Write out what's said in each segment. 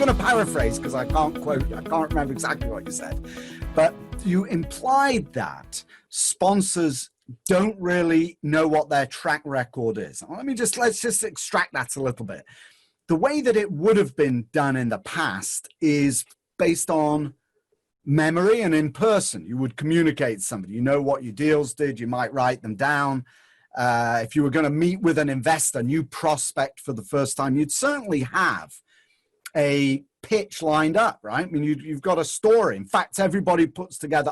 going to paraphrase because I can't remember exactly what you said, but you implied that sponsors don't really know what their track record is. Let's just extract that a little bit. The way that it would have been done in the past is based on memory and in person. You would communicate to somebody, you know what your deals did, you might write them down. If you were going to meet with an investor, new prospect for the first time, you'd certainly have a pitch lined up, right? I mean, you've got a story. In fact, everybody puts together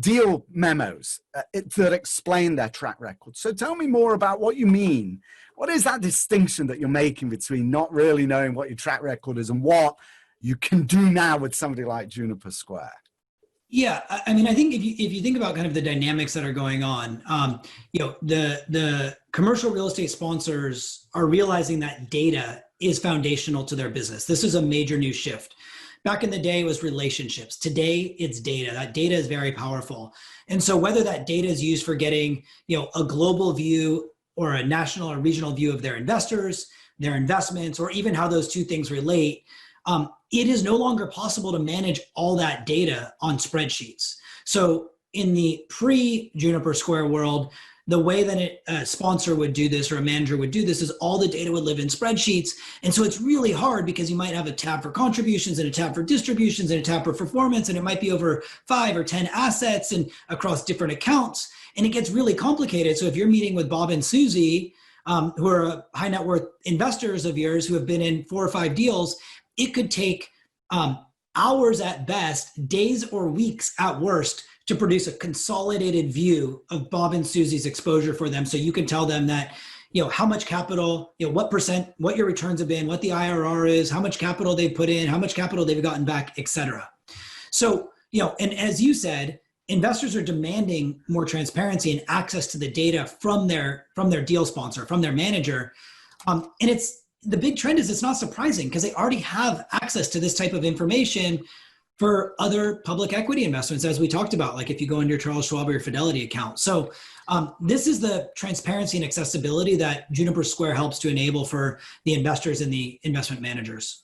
deal memos that explain their track record. So tell me more about what you mean. What is that distinction that you're making between not really knowing what your track record is and what you can do now with somebody like Juniper Square? Yeah, I mean, I think if you think about kind of the dynamics that are going on, the commercial real estate sponsors are realizing that data is foundational to their business. This is a major new shift. Back in the day, it was relationships. Today, it's data. That data is very powerful. And so whether that data is used for getting, a global view or a national or regional view of their investors, their investments, or even how those two things relate, it is no longer possible to manage all that data on spreadsheets. So in the pre-Juniper Square world, the way that a sponsor would do this or a manager would do this is all the data would live in spreadsheets. And so it's really hard because you might have a tab for contributions and a tab for distributions and a tab for performance, and it might be over 5 or 10 assets and across different accounts. And it gets really complicated. So if you're meeting with Bob and Susie, who are high net worth investors of yours who have been in 4 or 5 deals, it could take hours at best, days or weeks at worst, to produce a consolidated view of Bob and Susie's exposure for them. So you can tell them that, how much capital, what percent, what your returns have been, what the IRR is, how much capital they've put in, how much capital they've gotten back, et cetera. So, and as you said, investors are demanding more transparency and access to the data from their deal sponsor, from their manager. And the big trend is it's not surprising because they already have access to this type of information for other public equity investments, as we talked about, like if you go into your Charles Schwab or your Fidelity account. So this is the transparency and accessibility that Juniper Square helps to enable for the investors and the investment managers.